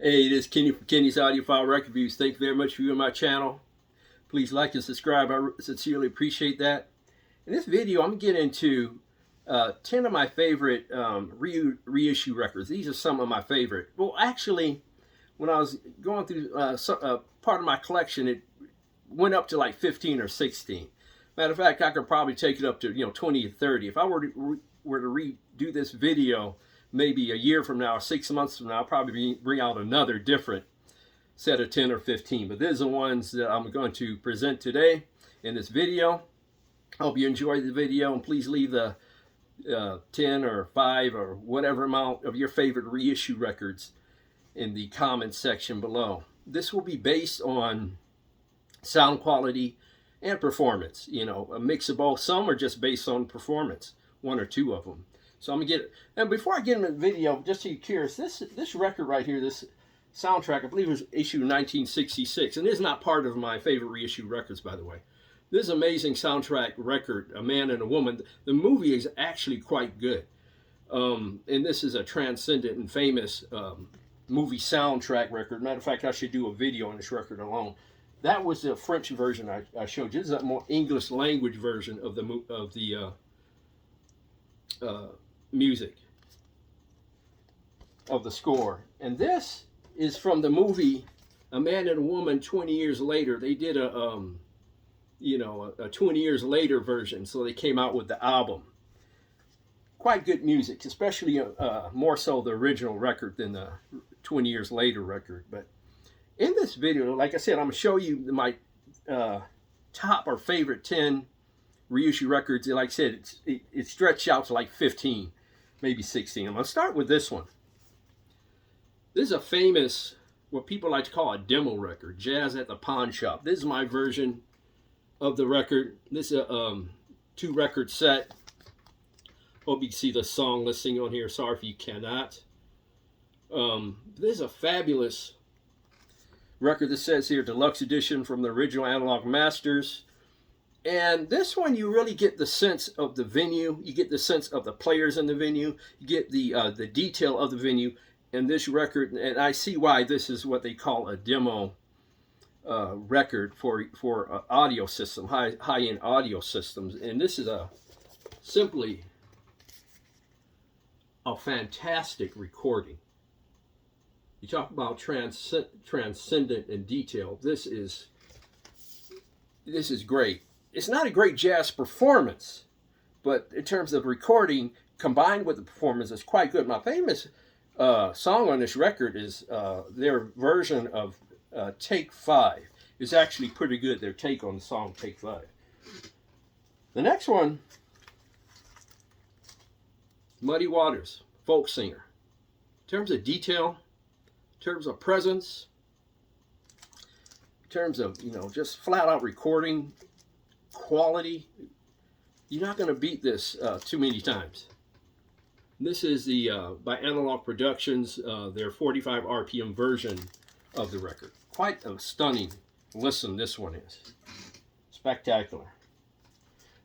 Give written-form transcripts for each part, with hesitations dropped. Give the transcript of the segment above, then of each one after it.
Hey, this is Kenny from Kenny's Audiophile Record Reviews. Thank you very much for viewing my channel. Please like and subscribe. I sincerely appreciate that. In this video, I'm going to get into 10 of my favorite reissue records. These are some of my favorite. Well, actually, when I was going through part of my collection, it went up to like 15 or 16. Matter of fact, I could probably take it up to 20 or 30. If I were to redo this video, maybe a year from now or 6 months from now, I'll probably bring out another different set of 10 or 15. But these are the ones that I'm going to present today in this video. I hope you enjoyed the video, and please leave the 10 or 5 or whatever amount of your favorite reissue records in the comments section below. This will be based on sound quality and performance, a mix of both. Some are just based on performance, one or two of them. So I'm gonna get it. And before I get into the video, just so you're curious, this record right here, this soundtrack, I believe it was issued in 1966, and this is not part of my favorite reissue records, by the way. This amazing soundtrack record, A Man and a Woman. The movie is actually quite good, and this is a transcendent and famous movie soundtrack record. Matter of fact, I should do a video on this record alone. That was the French version I showed you. This is a more English language version of the music of the score. And this is from the movie A Man and a Woman 20 years later. They did a 20 years later version, so they came out with the album. Quite good music, especially more so the original record than the 20 years later record. But in this video, like I said, I'm going to show you my top or favorite 10 reissue records. Like I said, it stretched out to like 15, maybe 16. I'm going to start with this one. This is a famous, what people like to call a demo record, Jazz at the Pawn Shop. This is my version of the record. This is a 2-record set. Hope you can see the song listing on here. Sorry if you cannot. This is a fabulous record. This says here, deluxe edition from the original analog masters. And this one, you really get the sense of the venue. You get the sense of the players in the venue. You get the detail of the venue in this record. And I see why this is what they call a demo record for audio system, high-end audio systems. And this is simply a fantastic recording. You talk about transcendent in detail. This is great. It's not a great jazz performance, but in terms of recording combined with the performance, it's quite good. My famous song on this record is their version of Take 5. It's actually pretty good, their take on the song Take 5. The next one, Muddy Waters, folk singer. In terms of detail, in terms of presence, in terms of, just flat out recording quality, you're not going to beat this too many times. This is the by Analog Productions, their 45 RPM version of the record. Quite a stunning listen this one is. Spectacular.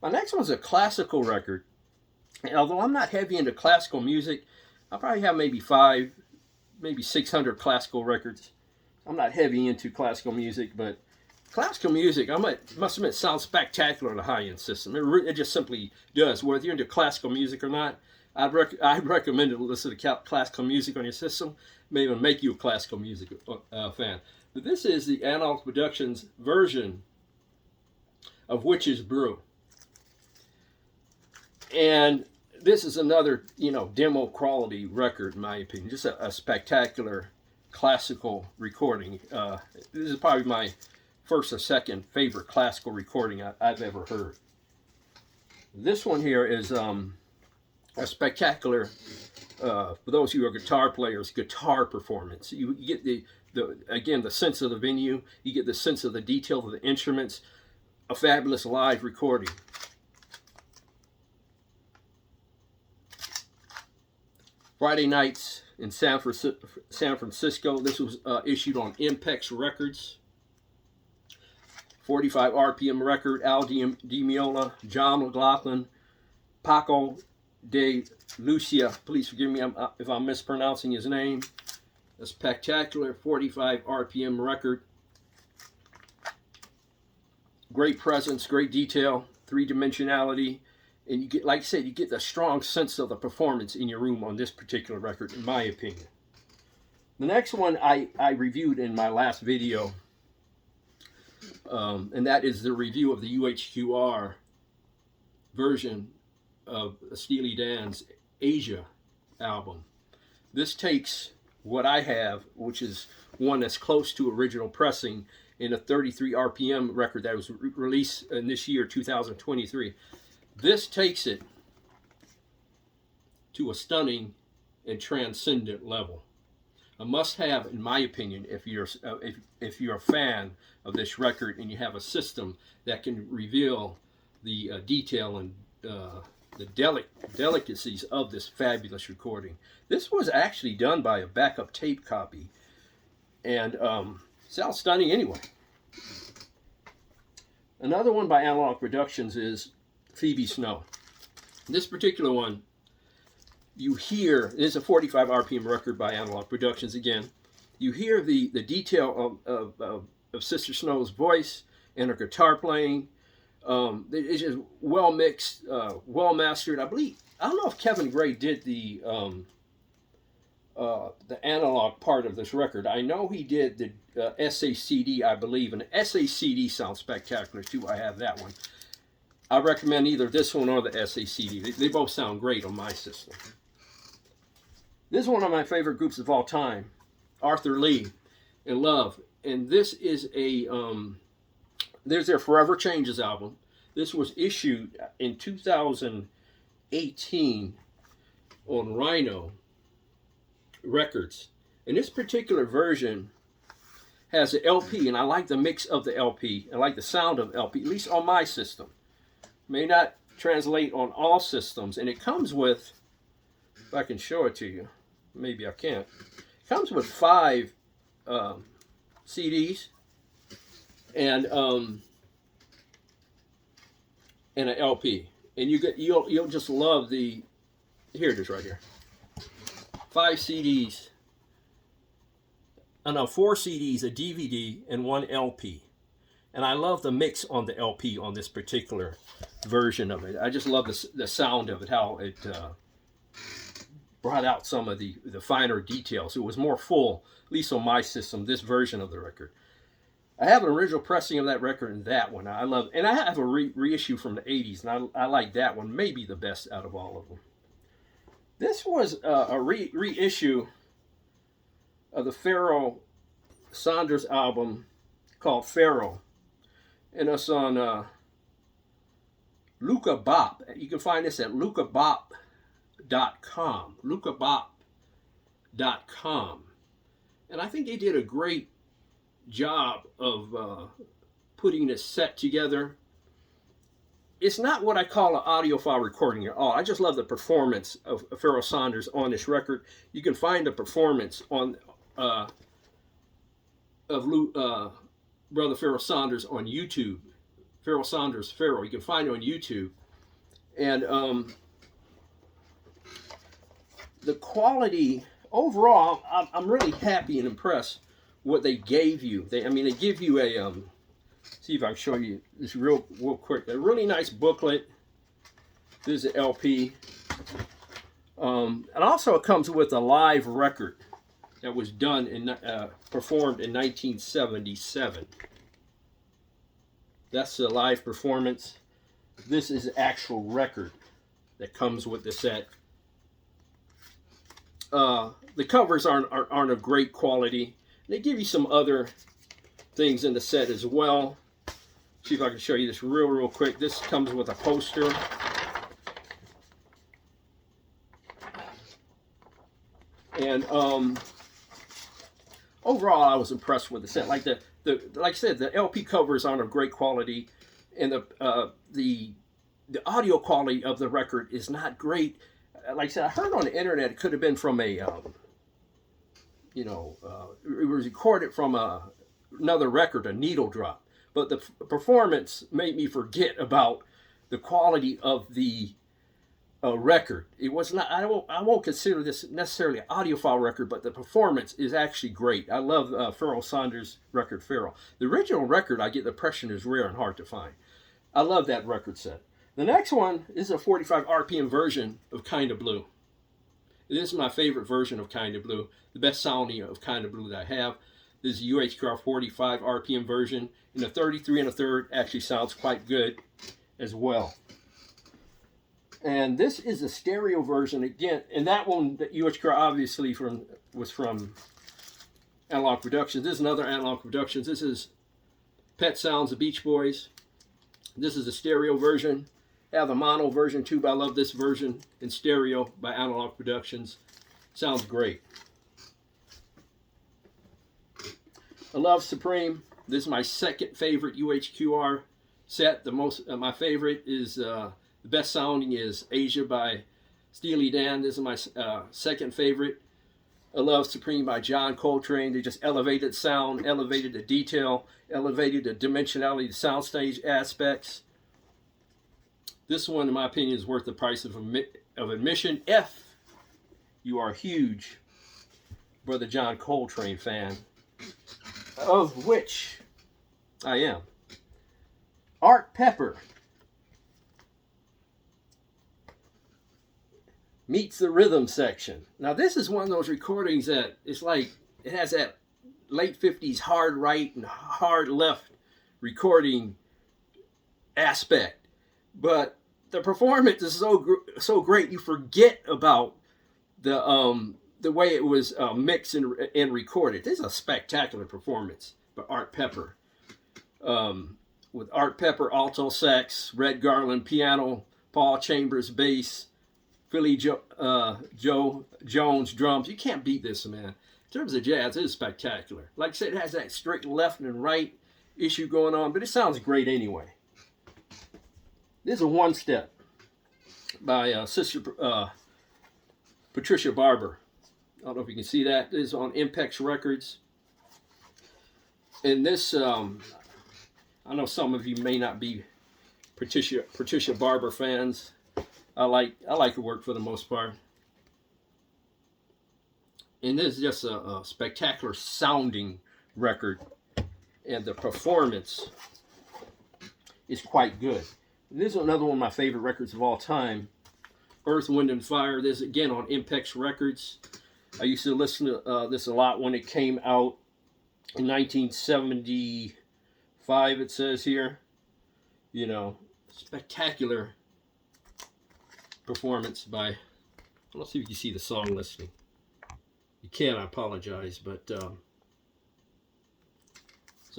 My next one's a classical record. And although I'm not heavy into classical music, I probably have maybe 600 classical records. I'm not heavy into classical music, but classical music, must admit, sounds spectacular on a high-end system. It just simply does. Whether you're into classical music or not, I'd recommend to listen to classical music on your system. May even make you a classical music fan. But this is the Analog Productions version of Witch's Brew. And this is another, demo quality record, in my opinion. Just a spectacular classical recording. This is probably my first or second favorite classical recording I've ever heard. This one here is a spectacular, for those of you who are guitar players, guitar performance. You get again, the sense of the venue. You get the sense of the detail of the instruments. A fabulous live recording. Friday Nights in San Francisco. This was issued on Impex Records. 45 RPM record. Al Di Meola, John McLaughlin, Paco de Lucia. Please forgive me if I'm mispronouncing his name. A spectacular 45 RPM record. Great presence, great detail, three-dimensionality, and you get, like I said, you get the strong sense of the performance in your room on this particular record, in my opinion. The next one I reviewed in my last video, and that is the review of the UHQR version of Steely Dan's Asia album. This takes what I have, which is one that's close to original pressing, in a 33 RPM record that was released in this year, 2023. This takes it to a stunning and transcendent level. A must-have, in my opinion, if you're a fan of this record and you have a system that can reveal the detail and the delicacies of this fabulous recording. This was actually done by a backup tape copy, and sounds stunning anyway. Another one by Analog Productions is Phoebe Snow. This particular one, you hear, it is a 45 RPM record by Analog Productions again. You hear the detail of Sister Snow's voice and her guitar playing. It's just well mixed, well mastered. I don't know if Kevin Gray did the analog part of this record. I know he did the SACD, I believe, and the SACD sounds spectacular too. I have that one. I recommend either this one or the SACD. They both sound great on my system. This is one of my favorite groups of all time, Arthur Lee and Love, and this is there's their Forever Changes album. This was issued in 2018 on Rhino Records. And this particular version has an LP, and I like the mix of the LP. I like the sound of LP, at least on my system. May not translate on all systems. And it comes with, if I can show it to you, maybe I can't. It comes with 5 CDs and an LP. And you'll just love the, here it is right here. 5 CDs, no, 4 CDs, a DVD, and 1 LP. And I love the mix on the LP on this particular version of it. I just love the sound of it, how it brought out some of the finer details. It was more full, at least on my system, this version of the record. I have an original pressing of that record and that one. I love, and I have a reissue from the 80s, and I like that one, maybe the best out of all of them. This was a reissue of the Pharoah Sanders album called Pharaoh, and it's on Luca Bop. You can find this at lucabop.com, lucabop.com, and I think they did a great job of putting this set together. It's not what I call an audiophile recording at all. I just love the performance of Pharoah Sanders on this record. You can find the performance on of Brother Pharoah Sanders on YouTube. Pharoah Sanders, Pharoah. You can find it on YouTube. And the quality, overall, I'm really happy and impressed what they gave you. They give you a, see if I can show you this real quick. A really nice booklet. This is an LP. And also it comes with a live record that was done and performed in 1977. That's the live performance. This is the actual record that comes with the set. The covers aren't of great quality. They give you some other things in the set as well. See if I can show you this real quick. This comes with a poster. And overall, I was impressed with the set. Like I said, the LP covers aren't of great quality, and the audio quality of the record is not great. Like I said, I heard on the internet it could have been from a, it was recorded from another record, a needle drop. But the performance made me forget about the quality of the record. It was not. I won't consider this necessarily an audiophile record, but the performance is actually great. I love Pharoah Saunders' record Pharoah. The original record, I get the impression, is rare and hard to find. I love that record set. The next one is a 45 RPM version of Kinda Blue. This is my favorite version of Kinda Blue, the best sounding of Kinda Blue that I have. This is a UHQR 45 RPM version, and the 33 1/3 actually sounds quite good as well. And this is a stereo version again, and that one, the UHQR obviously was from Analog Productions. This is another Analog Productions. This is Pet Sounds, the Beach Boys. This is a stereo version. I have a mono version too, but I love this version in stereo by Analog Productions. Sounds great. I love Supreme. This is my second favorite UHQR set. My favorite is the best sounding is Asia by Steely Dan. This is my second favorite. I love Supreme by John Coltrane. They just elevated sound, elevated the detail, elevated the dimensionality, the soundstage aspects. This one, in my opinion, is worth the price of admission if you are a huge Brother John Coltrane fan, of which I am. Art Pepper meets the rhythm section. Now this is one of those recordings that it's like it has that late 50s hard right and hard left recording aspect, but the performance is so great you forget about the way it was mixed and recorded. This is a spectacular performance by Art Pepper. With Art Pepper alto sax, Red Garland piano, Paul Chambers bass, Philly Joe Jones drums. You can't beat this, man. In terms of jazz, it is spectacular. Like I said, it has that straight left and right issue going on, but it sounds great anyway. This is a one step by Sister Patricia Barber. I don't know if you can see that. This is on Impex Records. And this, I know some of you may not be Patricia Barber fans. I like her work for the most part. And this is just a spectacular sounding record. And the performance is quite good. This is another one of my favorite records of all time. Earth, Wind, and Fire. This is again on Impex Records. I used to listen to this a lot when it came out in 1975, it says here. You know, spectacular performance by, let's see if you can see the song listing. You can, I apologize, but it's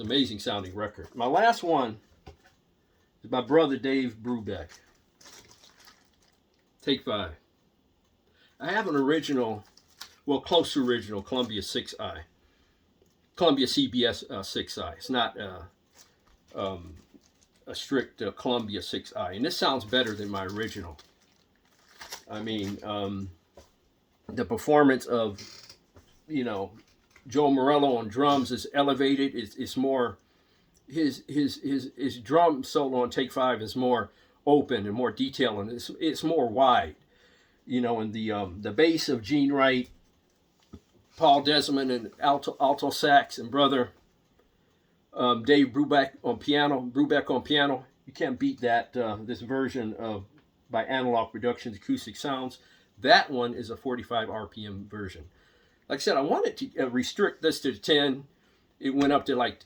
an amazing sounding record. My last one is my brother Dave Brubeck. Take 5. I have an original, well, close to original Columbia 6i. Columbia CBS 6i. It's not a strict Columbia 6i. And this sounds better than my original. I mean, the performance of, you know, Joe Morello on drums is elevated. It's more, his drum solo on Take 5 is more open and more detailed, and it's more wide, you know. And the bass of Gene Wright, Paul Desmond, and alto sax, and brother Dave Brubeck on piano. You can't beat that. This version of by Analog Productions Acoustic Sounds. That one is a 45 RPM version. Like I said, I wanted to restrict this to 10. It went up to like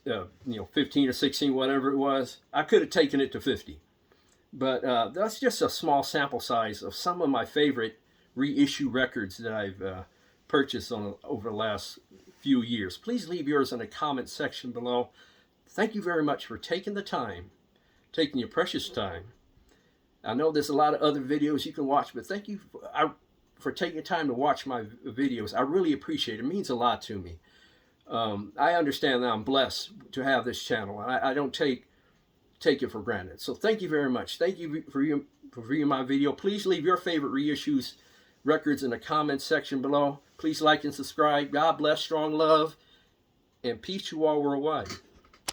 15 or 16, whatever it was. I could have taken it to 50. But that's just a small sample size of some of my favorite reissue records that I've purchased over the last few years. Please leave yours in the comment section below. Thank you very much for taking the time, taking your precious time. I know there's a lot of other videos you can watch, but thank you for taking time to watch my videos. I really appreciate it. It means a lot to me. I understand that I'm blessed to have this channel, and I don't take it for granted. So thank you very much. Thank you for viewing my video. Please leave your favorite reissues records in the comments section below. Please like and subscribe. God bless, strong love, and peace to all worldwide.